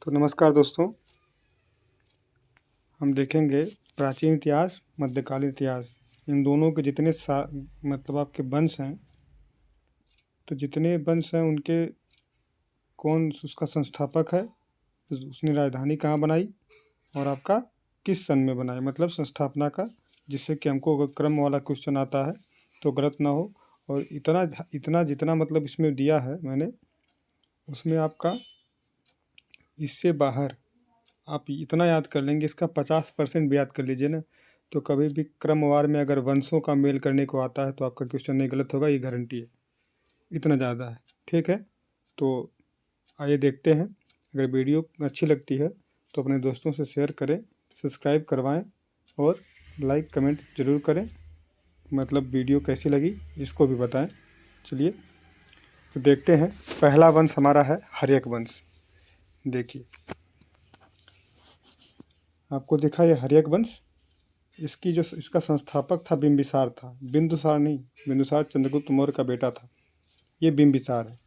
तो नमस्कार दोस्तों, हम देखेंगे प्राचीन इतिहास, मध्यकालीन इतिहास, इन दोनों के जितने मतलब आपके वंश हैं, तो जितने वंश हैं उनके कौन उसका संस्थापक है, उसने राजधानी कहाँ बनाई और आपका किस सन में बनाई, मतलब संस्थापना का, जिससे कि हमको अगर क्रम वाला क्वेश्चन आता है तो गलत ना हो। और इतना इतना जितना मतलब इसमें दिया है मैंने, उसमें आपका इससे बाहर आप इतना याद कर लेंगे, इसका 50% भी याद कर लीजिए ना, तो कभी भी क्रमवार में अगर वंशों का मेल करने को आता है तो आपका क्वेश्चन नहीं गलत होगा, ये गारंटी है। इतना ज़्यादा है, ठीक है। तो आइए देखते हैं। अगर वीडियो अच्छी लगती है तो अपने दोस्तों से शेयर करें, सब्सक्राइब करवाएं और लाइक कमेंट ज़रूर करें। मतलब वीडियो कैसी लगी इसको भी बताएं। चलिए तो देखते हैं। पहला वंश हमारा है हर्यक वंश। देखिए, आपको दिखा ये हर्यक वंश, इसका संस्थापक था बिंबिसार था, बिंदुसार नहीं। बिंदुसार चंद्रगुप्त मौर्य का बेटा था, ये बिंबिसार है।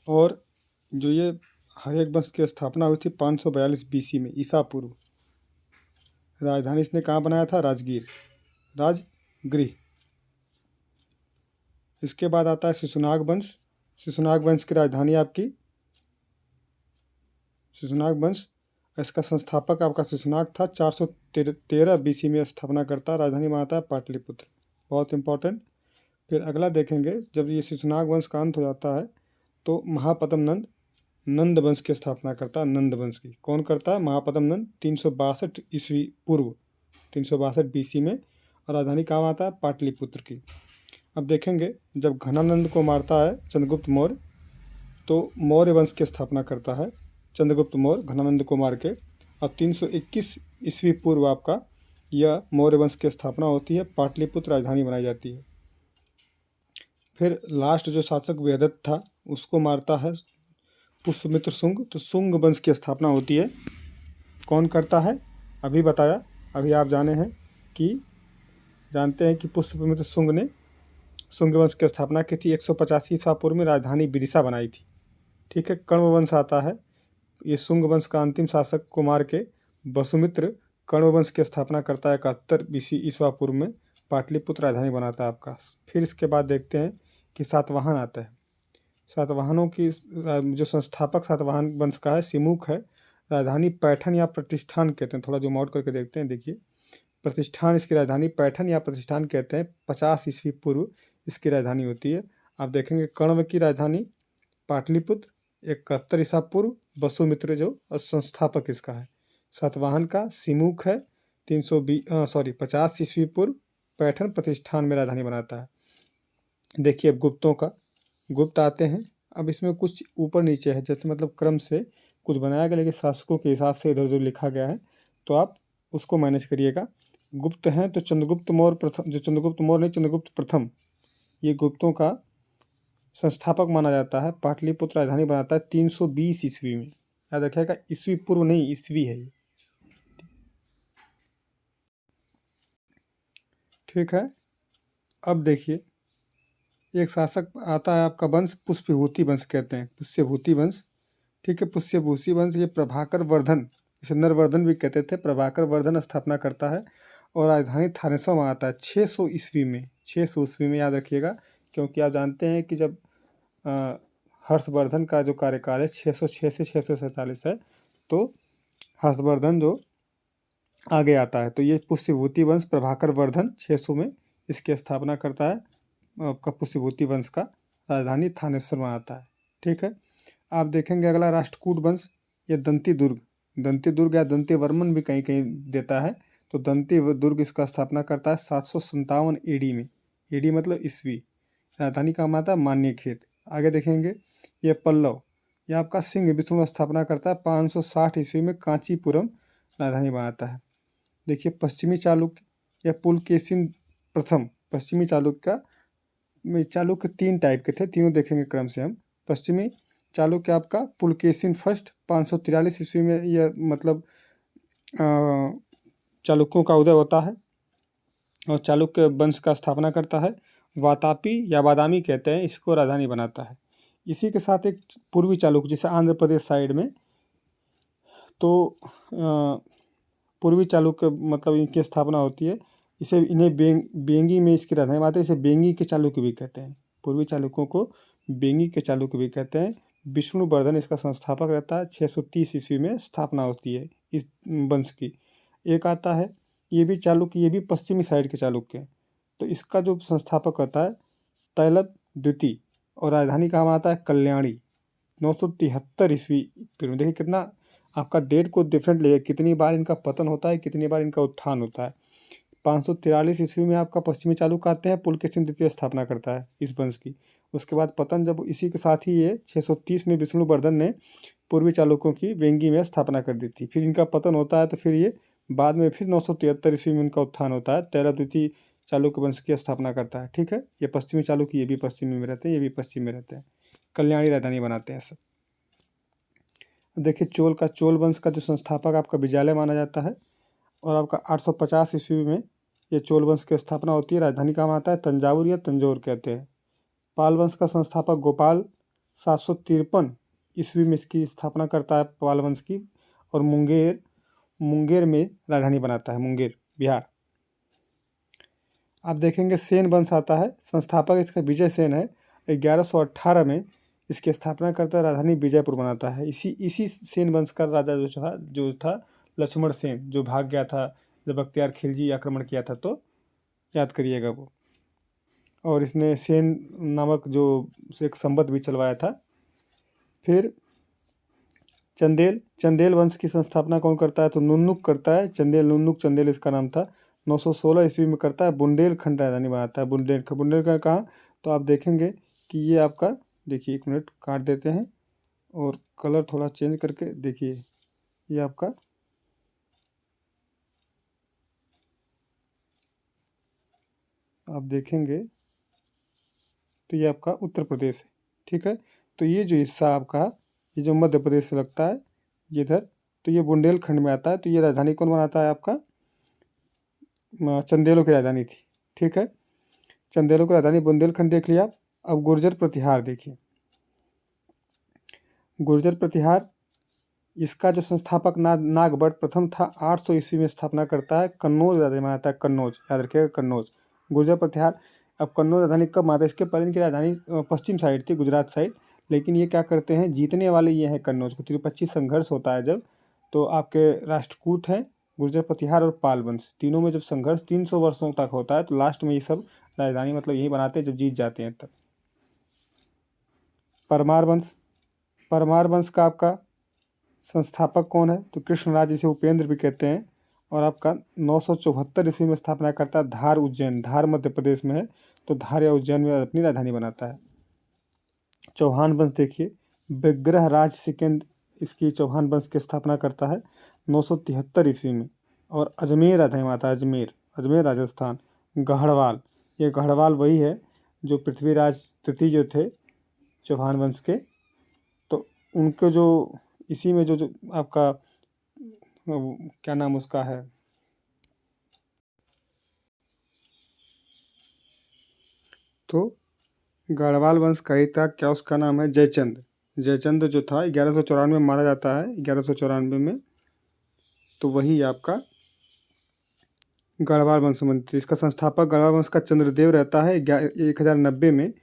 और जो ये हर्यक वंश की स्थापना हुई थी 542 BC में, ईसा पूर्व। राजधानी इसने कहाँ बनाया था? राजगीर, राजगृह। इसके बाद आता है शिशुनाग वंश। शिशुनाग वंश की राजधानी आपकी, शिशुनाग वंश, इसका संस्थापक आपका शिशुनाग था। 413 BC में स्थापना करता, राजधानी बनाता है पाटलिपुत्र। बहुत इंपॉर्टेंट। फिर अगला देखेंगे, जब ये शिशुनाग वंश का अंत हो जाता है तो महापद्म नंद नंद वंश की स्थापना करता है। नंद वंश की कौन करता है? महापद्म नंद, 362 ईस्वी पूर्व, 362 BC में। और राजधानी कहाँ आता है? पाटलिपुत्र की। अब देखेंगे, जब घनानंद को मारता है चंद्रगुप्त मौर्य, तो मौर्य वंश की स्थापना करता है चंद्रगुप्त मौर्य, घनानंद को मार के। और 321 ईस्वी पूर्व आपका यह मौर्य वंश की स्थापना होती है, पाटलिपुत्र राजधानी बनाई जाती है। फिर लास्ट जो शासक वेदत्त था, उसको मारता है पुष्यमित्र शुंग, तो शुंग वंश की स्थापना होती है। कौन करता है? अभी बताया, अभी आप जानते हैं कि पुष्यमित्र शुंग ने शुंग वंश की स्थापना की थी। 185 ईसा पूर्व में राजधानी बिदिशा बनाई थी, ठीक है। कण्व वंश आता है, ये शुंग वंश का अंतिम शासक को मार के वसुमित्र कण्व वंश की स्थापना करता है 71 BC ईसा पूर्व में, पाटलिपुत्र राजधानी बनाता है आपका। फिर इसके बाद देखते हैं कि सातवाहन आता है। सातवाहनों की जो संस्थापक सातवाहन वंश का है, सिमुख है। राजधानी पैठन या प्रतिष्ठान कहते हैं। थोड़ा जूम आउट करके देखते हैं। देखिए, प्रतिष्ठान इसकी राजधानी, पैठन या प्रतिष्ठान कहते हैं। 50 ईस्वी पूर्व इसकी राजधानी होती है। आप देखेंगे कण्व की राजधानी पाटलिपुत्र, 71 ईसा पूर्व, वसुमित्र जो संस्थापक इसका है। सातवाहन का सिमुख है, 50 ईस्वी पूर्व, पैठन प्रतिष्ठान में राजधानी बनाता है। देखिए, अब गुप्तों का, गुप्त आते हैं। अब इसमें कुछ ऊपर नीचे है, जैसे मतलब क्रम से कुछ बनाया गया, लेकिन शासकों के हिसाब से इधर उधर लिखा गया है, तो आप उसको मैनेज करिएगा। गुप्त हैं तो चंद्रगुप्त मौर्य प्रथम, जो चंद्रगुप्त मौर्य नहीं, चंद्रगुप्त प्रथम, ये गुप्तों का संस्थापक माना जाता है। पाटलिपुत्र राजधानी बनाता है 320 ईस्वी में। याद रखिएगा, ईस्वी पूर्व नहीं, ईस्वी है ये, ठीक है। अब देखिए, एक शासक आता है आपका वंश, पुष्यभूति वंश कहते हैं, पुष्यभूति वंश, ठीक है। पुष्यभूति वंश ये प्रभाकर वर्धन, इसे नरवर्धन भी कहते थे, प्रभाकर वर्धन स्थापना करता है। और राजधानी थानेश्वर में आता है 600 ईस्वी में, 600 ईस्वी में, याद रखिएगा। क्योंकि आप जानते हैं कि जब हर्षवर्धन का जो कार्यकाल है 606 से 647 है, तो हर्षवर्धन जो आगे आता है, तो ये पुष्यभूति वंश प्रभाकर वर्धन 600 में इसकी स्थापना करता है। आपका पुष्यभूति वंश का राजधानी थानेश्वर में आता है, ठीक है। आप देखेंगे अगला राष्ट्रकूट वंश, ये दंती दुर्ग या दंती वर्मन भी कहीं कहीं देता है, तो दंती दुर्ग इसका स्थापना करता है 757 AD में। AD मतलब ईस्वी। राजधानी का आता है मान्यखेत। आगे देखेंगे, ये पल्लव, ये आपका सिंह विष्णु स्थापना करता है 560 ईस्वी में, कांचीपुरम राजधानी बनाता है। देखिए, पश्चिमी चालुक्य या पुलकेशिन प्रथम, पश्चिमी चालुक्य में चालुक्य 3 टाइप के थे, तीनों देखेंगे क्रम से हम। पश्चिमी चालुक्य आपका पुलकेशिन फर्स्ट, 543 ईस्वी में यह मतलब चालुक्यों का उदय होता है और चालुक्य वंश का स्थापना करता है। वातापी या बादामी कहते हैं, इसको राजधानी बनाता है। इसी के साथ एक पूर्वी चालुक्य, जैसे आंध्र प्रदेश साइड में, तो पूर्वी चालुक्य मतलब इनकी स्थापना होती है। इसे इन्हें बेंगी में इसकी राजधानी बनाते हैं। इसे बेंगी के चालुक्य भी कहते हैं। पूर्वी चालुक्यों को बेंगी के चालुक्य भी कहते हैं। विष्णुवर्धन इसका संस्थापक रहता है। 630 ईस्वी में स्थापना होती है इस वंश की। एक आता है, ये भी चालुक्य, ये भी पश्चिमी साइड के चालुक्य हैं। तो इसका जो संस्थापक होता है तैलभ द्वितीय, और राजधानी कहाँ आता है? कल्याणी। 973 ईस्वी पीरियड में। देखिए कितना आपका डेट को डिफरेंट लेगा, कितनी बार इनका पतन होता है, कितनी बार इनका उत्थान होता है। 543 ईस्वी में आपका पश्चिमी चालुक्य आते हैं। पुलकेशिन द्वितीय स्थापना करता है इस वंश की। उसके बाद पतन, जब इसी के साथ ही ये 630 में विष्णुवर्धन ने पूर्वी चालुक्यों की वेंगी में स्थापना कर दी थी। फिर इनका पतन होता है, तो फिर ये बाद में फिर 973 ईस्वी में इनका उत्थान होता है। तैलभ द्वितीय चालुक्य वंश की स्थापना करता है। ठीक है, ये पश्चिमी चालुक्य, ये भी पश्चिमी में रहते हैं, ये भी पश्चिम में रहते हैं। कल्याणी राजधानी बनाते हैं सब। देखिए चोल वंश का जो संस्थापक आपका विजयालय माना जाता है, और आपका 850 ईस्वी में ये चोल वंश की स्थापना होती है। राजधानी कहाँ आता है? तंजावुर या तंजौर कहते हैं। पाल वंश का संस्थापक गोपाल 753 ईस्वी में इसकी स्थापना करता है पाल वंश की, और मुंगेर में राजधानी बनाता है, मुंगेर बिहार। आप देखेंगे सेन वंश आता है, संस्थापक इसका विजय सेन है। 1118 में इसकी स्थापना करता है, राजधानी विजयपुर बनाता है। इसी सेन वंश का राजा जो था लक्ष्मण सेन, जो भाग गया था जब बख्तियार खिलजी आक्रमण किया था, तो याद करिएगा वो। और इसने सेन नामक जो एक संवत भी चलवाया था। फिर चंदेल वंश की संस्थापना कौन करता है? तो नुन्नुक करता है। चंदेल इसका नाम था। 916 ईस्वी में करता है। बुंदेलखंड राजधानी बनाता है। बुंदेलखंड कहाँ? तो आप देखेंगे कि ये आपका, देखिए 1 मिनट काट देते हैं और कलर थोड़ा चेंज करके देखिए, ये आपका आप देखेंगे तो ये आपका उत्तर प्रदेश है। ठीक है, तो ये जो हिस्सा आपका, ये जो मध्य प्रदेश से लगता है ये इधर, तो ये बुंदेलखंड में आता है। तो ये राजधानी कौन बनाता है आपका? चंदेलों की राजधानी थी। ठीक है, चंदेलों की राजधानी बुंदेलखंड देख लिया। अब गुर्जर प्रतिहार देखिए। गुर्जर प्रतिहार, इसका जो संस्थापक नागभट्ट प्रथम था, 800 ईस्वी में स्थापना करता है। कन्नौज राजधानी बनाता है, कन्नौज, याद रखिएगा कन्नौज। गुर्जर प्रतिहार, अब कन्नौज राजधानी कब बनाता है? इसके पहले इनकी राजधानी पश्चिम साइड थी, गुजरात साइड। लेकिन ये क्या करते हैं, जीतने वाले ये हैं कन्नौज को। त्रिपक्षीय संघर्ष होता है जब, तो आपके राष्ट्रकूट हैं गुर्जर प्रतिहार और पाल वंश, तीनों में जब संघर्ष 300 वर्षों तक होता है, तो लास्ट में ये सब राजधानी मतलब यही बनाते हैं जब जीत जाते हैं तब। परमार वंश का आपका संस्थापक कौन है? तो कृष्णराज, जिसे उपेंद्र भी कहते हैं। और आपका 974 ईस्वी में स्थापना करता है धार उज्जैन। धार मध्य प्रदेश में है, तो धार या उज्जैन में अपनी राजधानी बनाता है। चौहान वंश देखिए, विग्रह राज सिकंद इसकी चौहान वंश की स्थापना करता है 973 ईस्वी में। और अजमेर राजधानी बनाता है, अजमेर राजस्थान। गढ़वाल, ये गढ़वाल वही है जो पृथ्वीराज तृतीय जो थे चौहान वंश के, तो उनके जो इसी में जो आपका क्या नाम उसका है, तो गढ़वाल वंश का ही था, क्या उसका नाम है? जयचंद जो था 1194 में मारा जाता है, 1194 में। तो वही आपका गढ़वाल वंश मंत्री, इसका संस्थापक गढ़वाल वंश का चंद्रदेव रहता है। 1090 में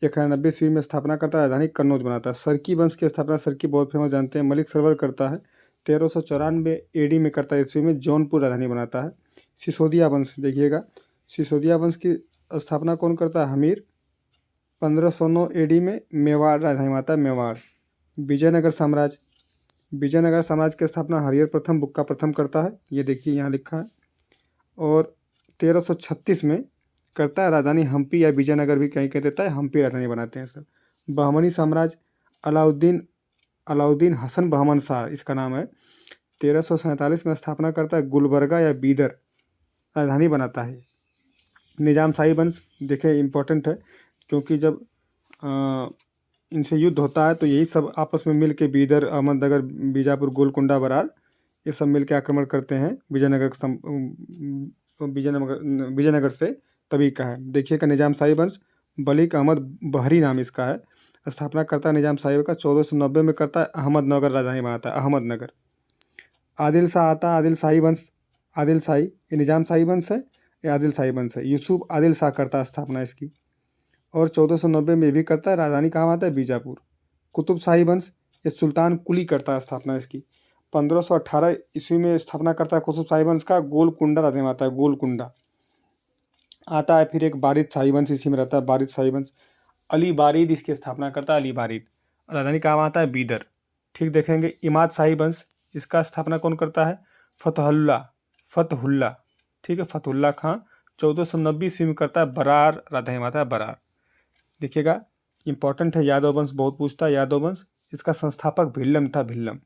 1090 ईस्वी में स्थापना करता है, राजधानी कन्नौज बनाता है। सरकी वंश की स्थापना, सरकी बहुत फेमस जानते हैं, मलिक सरवर करता है। 1394 एडी में करता है, ईस्वी में जौनपुर राजधानी बनाता है। सिसोदिया वंश देखिएगा, सिसोदिया वंश की स्थापना कौन करता है? हमीर। 1509 एडी में मेवाड़ राजधानी बनाता है, मेवाड़। विजयनगर साम्राज्य की स्थापना हरिहर प्रथम बुक्का प्रथम करता है, ये देखिए यहाँ लिखा है। और 1336 में करता है, राजधानी हम्पी या विजयनगर भी कहीं कह देता है, हम्पी राजधानी बनाते हैं सब। बहमनी साम्राज्य, अलाउद्दीन हसन बहमन शाह इसका नाम है। 1347 में स्थापना करता है, गुलबर्गा या बीदर राजधानी बनाता है। निजाम शाही वंश देखें, इम्पोर्टेंट है, क्योंकि जब इनसे युद्ध होता है तो यही सब आपस में मिल के बीदर, अहमदनगर, बीजापुर, गोलकुंडा, बरार, ये सब मिल के आक्रमण करते हैं विजयनगर से, तभी का है। देखिएगा निजाम शाही वंश, मलिक अहमद बहरी नाम इसका है। स्थापना करता है निजाम शाही का, 1490 में करता है, अहमदनगर राजधानी बनाता है, अहमदनगर। आदिल शाह आता है, आदिल शाही वंश, आदिल शाही, ये निजाम शाही वंश है, ये आदिल शाही वंश है। यूसुफ आदिल शाह करता है स्थापना इसकी, और 1490 में भी करता है। राजधानी कहाँ आता है? बीजापुर। कुतुब शाही वंश, ये सुल्तान कुली करता है स्थापना इसकी। 1518 ईस्वी में स्थापना करता है कुतुब शाही वंश का। गोलकुंडा राजधानी आता है, गोलकुंडा आता है। फिर एक बारिद शाही वंश इसी में रहता है, बारिद शाही वंश। अली बारिद इसकी स्थापना करता है, अली बारिद। राजधानी कहाँ आता है? बीदर। ठीक, देखेंगे इमाद शाही वंश, इसका स्थापना कौन करता है? फतहुल्ला, फतहुल्ला, ठीक है, फतहुल्ला खां 1490 ईस्वी में करता है। बरार राजधानी आता है, बरार। देखिएगा इंपॉर्टेंट है, यादव वंश बहुत पूछता है, यादव वंश। इसका संस्थापक भिल्लम था, भिल्लम,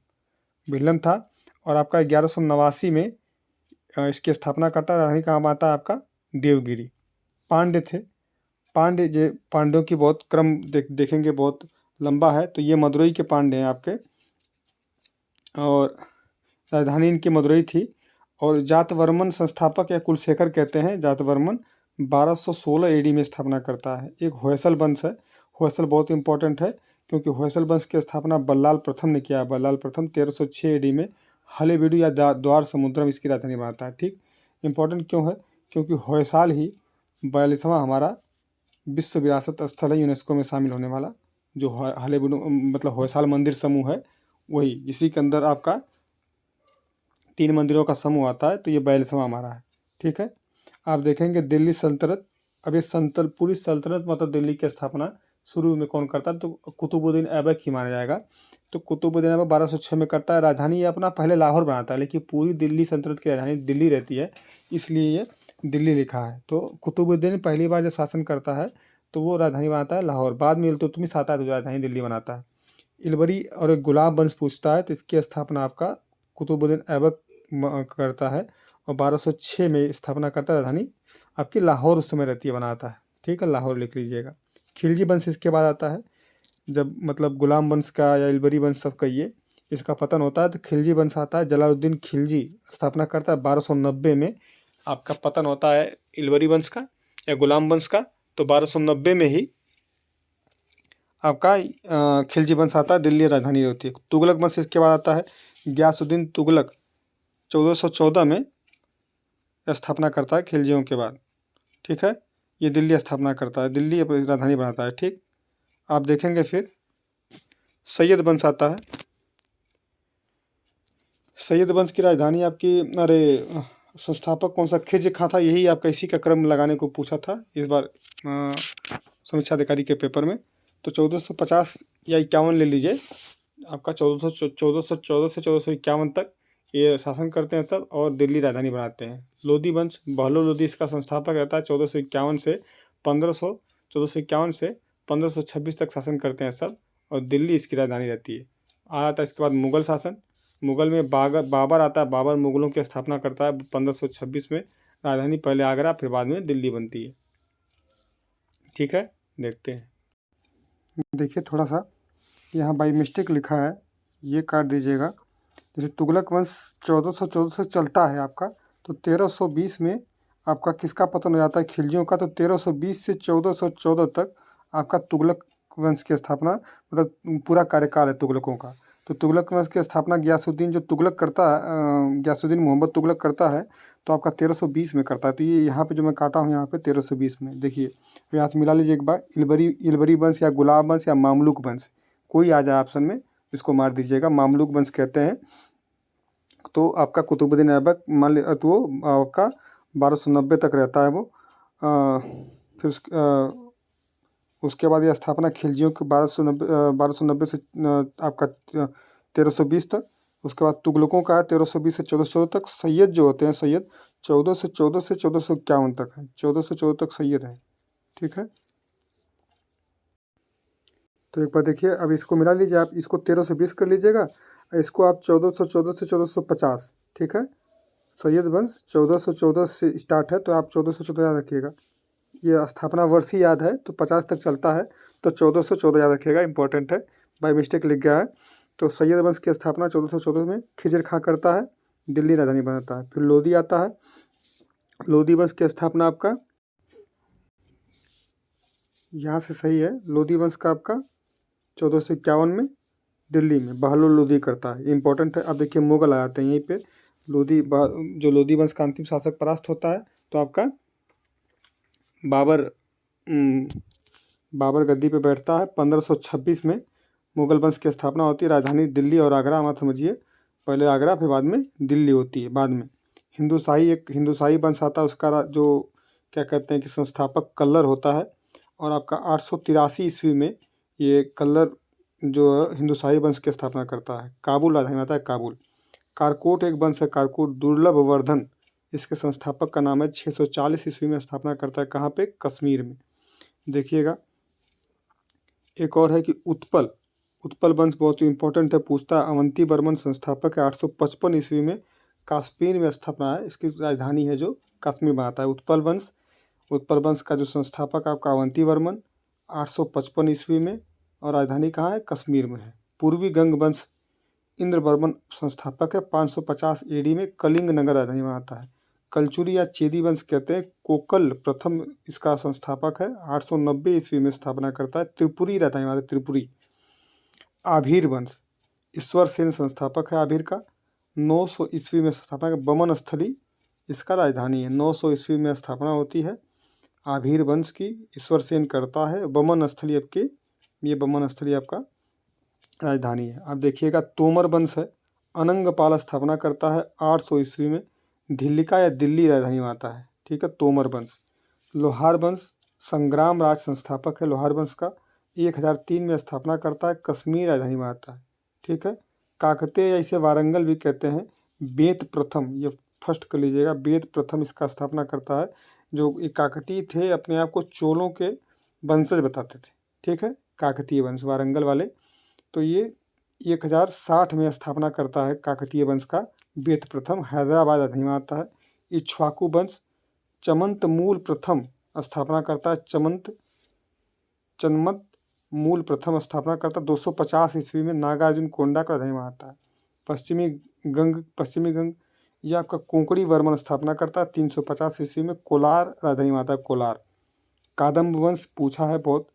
भिल्लम था। और आपका 1189 में इसकी स्थापना करता है। राजधानी कहाँ आता है आपका? देवगिरी। पांड्य थे, पांड्य जो पांड्यों की बहुत क्रम देखेंगे, बहुत लंबा है। तो ये मदुरई के पांड्य हैं आपके, और राजधानी इनकी मदुरई थी। और जातवर्मन संस्थापक या कुलशेखर कहते हैं, जातवर्मन 1216 एडी में स्थापना करता है। एक होयसल वंश है, होयसल बहुत इंपॉर्टेंट है, क्योंकि होयसल वंश की स्थापना बल्लाल प्रथम ने किया है। बल्लाल प्रथम 1306 एडी में हलेबीडु या द्वार समुद्रम इसकी राजधानी बनाता है। ठीक, इंपॉर्टेंट क्यों है? क्योंकि होयसाल ही 42वां हमारा विश्व विरासत स्थल है यूनेस्को में शामिल होने वाला, जो हलेबीडु मतलब होयसाल मंदिर समूह है, वही इसी के अंदर आपका 3 मंदिरों का समूह आता है। तो ये 42वां हमारा है। ठीक है, आप देखेंगे दिल्ली सल्तनत। अब ये पूरी सल्तनत मतलब दिल्ली की स्थापना शुरू में कौन करता है? तो कुतुबुद्दीन ऐबक ही माना जाएगा। तो कुतुबुद्दीन ऐबक 1206 में करता है। राजधानी ये अपना पहले लाहौर बनाता है, लेकिन पूरी दिल्ली सल्तनत की राजधानी दिल्ली रहती है, इसलिए ये दिल्ली लिखा है। तो कुतुबुद्दीन पहली बार जब शासन करता है तो वो राजधानी बनाता है लाहौर। बाद में इल्तुतमिश आता है तो राजधानी दिल्ली बनाता है। इलबरी और एक गुलाब वंश पूछता है, तो इसकी स्थापना आपका कुतुबुद्दीन ऐबक करता है, और 1206 में स्थापना करता है। राजधानी आपकी लाहौर उस समय रहती है, बनाता है। ठीक है, लाहौर लिख लीजिएगा। खिलजी वंश इसके बाद आता है, जब मतलब गुलाम वंश का या इलबरी वंश सब कहिए, इसका पतन होता है तो खिलजी वंश आता है। जलालुद्दीन खिलजी स्थापना करता है 1290 में। आपका पतन होता है इलबरी वंश का या गुलाम वंश का, तो 1290 में ही आपका खिलजी वंश आता है, दिल्ली राजधानी होती है। तुगलक वंश इसके बाद आता है। गयासुद्दीन तुगलक 1414 में स्थापना करता है खिलजियों के बाद। ठीक है, ये दिल्ली स्थापना करता है, दिल्ली अपनी राजधानी बनाता है। ठीक, आप देखेंगे फिर सैयद वंश आता है। सैयद वंश की राजधानी आपकी, अरे संस्थापक कौन सा? खिज खां था, यही आपका इसी का क्रम लगाने को पूछा था इस बार समीक्षा अधिकारी के पेपर में। तो 1450 या 51 ले लीजिए आपका, 1414 से 1451 तक ये शासन करते हैं सब, और दिल्ली राजधानी बनाते हैं। लोधी वंश, बहलो लोधी इसका संस्थापक रहता है। 1451 से 1526 तक शासन करते हैं सब, और दिल्ली इसकी राजधानी रहती है। आता है इसके बाद मुगल शासन। मुगल में बाबर आता है। बाबर मुगलों की स्थापना करता है 1526 में। राजधानी पहले आगरा, फिर बाद में दिल्ली बनती है। ठीक है, देखते हैं। देखिए थोड़ा सा यहाँ बाई मिस्टेक लिखा है, ये काट दीजिएगा। जैसे तुगलक वंश 1414 से चलता है आपका, तो 1320 में आपका किसका पतन हो जाता है? खिलजियों का। तो 1320 से 1414 तक आपका तुगलक वंश की स्थापना, मतलब पूरा कार्यकाल है तुगलकों का। तो तुगलक वंश की स्थापना गयासुद्दीन जो तुगलक करता है, गयासुद्दीन मोहम्मद तुगलक करता है, तो आपका 1320 में करता है। तो ये यहाँ पे जो मैं काटा हूँ यहाँ पे 1320 में, देखिए यहाँ से मिला लीजिए एक बार। इलबरी वंश या गुलाब वंश या मामलुक वंश, कोई आ जाए ऑप्शन में, इसको मार दीजिएगा। मामलुक वंश कहते हैं। तो आपका कुतुबुद्दीन ऐबक मान ली, तो वो आपका 1290 तक रहता है वो। फिर उसके बाद ये स्थापना खिलजियों की 1290 से आपका 1320 तक। उसके बाद तुगलकों का है 1320 से 1414 तक। सैयद जो होते हैं, सैयद 1414 से 1451 तक है, 1414 तक सैयद है। ठीक है, तो एक बार देखिए, अब इसको मिला लीजिए आप, इसको 1320 कर लीजिएगा, इसको आप 1414 से 1450। ठीक है, सैयद वंश 1414 से स्टार्ट है, तो आप 1414 याद रखिएगा। ये स्थापना वर्ष ही याद है, तो 50 तक चलता है, तो 1414 याद रखिएगा, इंपॉर्टेंट है, बाई मिस्टेक लिख गया है। तो सैयद वंश की स्थापना 1414 में खिजर खां करता है, दिल्ली राजधानी बनाता है। फिर लोधी आता है। लोधी वंश की स्थापना आपका यहाँ से सही है, लोधी वंश का आपका 1451 में दिल्ली में बहलोल लोधी करता है, ये इंपॉर्टेंट है। अब देखिए मुगल आ जाते हैं यहीं पे। जो लोधी वंश का अंतिम शासक परास्त होता है तो आपका बाबर गद्दी पे बैठता है। 1526 में मुगल वंश की स्थापना होती है। राजधानी दिल्ली और आगरा मत समझिए, पहले आगरा फिर बाद में दिल्ली होती है। बाद में हिंदुशाही वंश आता है, उसका जो क्या कहते हैं कि संस्थापक कल्लर होता है। और आपका 883 ईस्वी में ये कल्लर जो हिंदुशाही वंश की स्थापना करता है। काबुल राजधानी आता है काबुल। कारकोट एक वंश है, कारकोट दुर्लभ वर्धन, इसके संस्थापक का नाम है। 640 ईस्वी में स्थापना करता है, कहाँ पे? कश्मीर में। देखिएगा एक और है कि उत्पल वंश बहुत ही इंपॉर्टेंट है, पूछता है। अवंती वर्मन संस्थापक है। 855 ईस्वी में कश्मीर में स्थापना है, इसकी राजधानी है जो कश्मीर में आता है। उत्पल वंश का जो संस्थापक आपका अवंती वर्मन 855 ईस्वी में, और राजधानी कहाँ है? कश्मीर में है। पूर्वी गंग वंश इंद्रवर्मन संस्थापक है। 550 AD में कलिंग नगर राजधानी में आता है। कलचुरी या चेदी वंश कहते हैं, कोकल प्रथम इसका संस्थापक है। 890 ईस्वी में स्थापना करता है। त्रिपुरी राजधानी में आता है, त्रिपुरी। आभीर वंश ईश्वर सेन संस्थापक है आभीर का। 900 ईस्वी में स्थापना। बमन स्थली इसका राजधानी है। 900 ईस्वी में स्थापना होती है आभीर वंश की, ईश्वर सेन करता है। बमन स्थली आपका राजधानी है। अब देखिएगा तोमर वंश है, अनंगपाल स्थापना करता है 800 ईस्वी में। धिल्लिका या दिल्ली राजधानी में आता है, ठीक है, तोमर वंश। लोहार वंश संग्राम राज संस्थापक है लोहार वंश का। 1003 में स्थापना करता है, कश्मीर राजधानी में आता है, ठीक है। काकतीय या इसे वारंगल भी कहते हैं। बेत प्रथम, ये फर्स्ट कर लीजिएगा, बेत प्रथम इसका स्थापना करता है। जो ये काकतीय थे अपने आप को चोलों के वंशज बताते थे, ठीक है, काकतीय वंश वारंगल वाले। तो ये 1060 में स्थापना करता है काकतीय वंश का बेत प्रथम, हैदराबाद राजधानी में आता है। इक्ष्वाकु वंश चमंत मूल प्रथम स्थापना करता है। चनमत मूल प्रथम स्थापना करता है 250 ईस्वी में, नागार्जुन कोंडा का राजधानी में आता है। पश्चिमी गंग यह आपका कोंकणी वर्मन स्थापना करता है 350 ईस्वी में, कोलार राजधानी में आता है, कोलार। कादम्ब वंश पूछा है बहुत,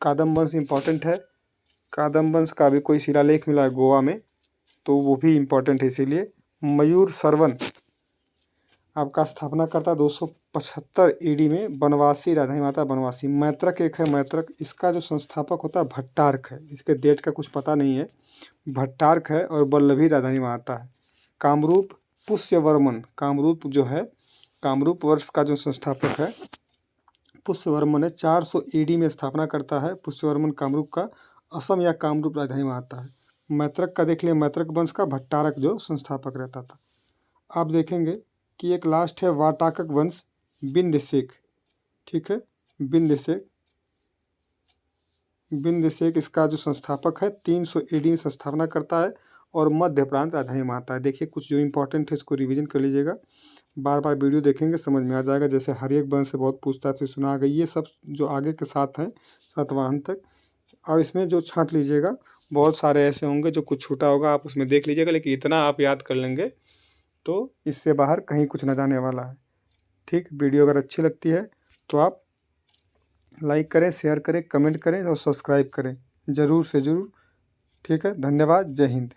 कादम्ब वंश इंपॉर्टेंट है। कादम्ब वंश का भी कोई शिलालेख मिला है गोवा में, तो वो भी इम्पोर्टेंट है इसीलिए। मयूर सरवन आपका स्थापना करता 275 AD में, बनवासी राजधानी माता बनवासी। मैत्रक एक है, मैत्रक इसका जो संस्थापक होता है भट्टारक है, इसके डेट का कुछ पता नहीं है, भट्टारक है, और वल्लभी राजधानी में आता है। कामरूप पुष्यवर्मन, कामरूप जो है, कामरूप वंश का जो संस्थापक है पुष्यवर्मन है। 400 AD में स्थापना करता है पुष्यवर्मन कामरूप का। असम या कामरूप राजधानी में आता है। मैत्रक का देख लिया, मैत्रक वंश का भट्टारक जो संस्थापक रहता था। आप देखेंगे कि एक लास्ट है वाटाकक वंश, बिंदशेक, ठीक है, बिंदशेक इसका जो संस्थापक है 300 AD में स्थापना करता है, और मध्य प्रांत राजधानी में आता है। देखिए कुछ जो इंपॉर्टेंट है इसको रिवीजन कर लीजिएगा, बार बार वीडियो देखेंगे समझ में आ जाएगा। जैसे हर एक वंश से बहुत पूछताछ से सुना गई, ये सब जो आगे के साथ हैं सातवाहन तक। और इसमें जो छांट लीजिएगा, बहुत सारे ऐसे होंगे जो कुछ छूटा होगा, आप उसमें देख लीजिएगा, लेकिन इतना आप याद कर लेंगे तो इससे बाहर कहीं कुछ न जाने वाला है, ठीक। वीडियो अगर अच्छी लगती है तो आप लाइक करें, शेयर करें, कमेंट करें और सब्सक्राइब करें ज़रूर से ज़रूर, ठीक है। धन्यवाद, जय हिंद।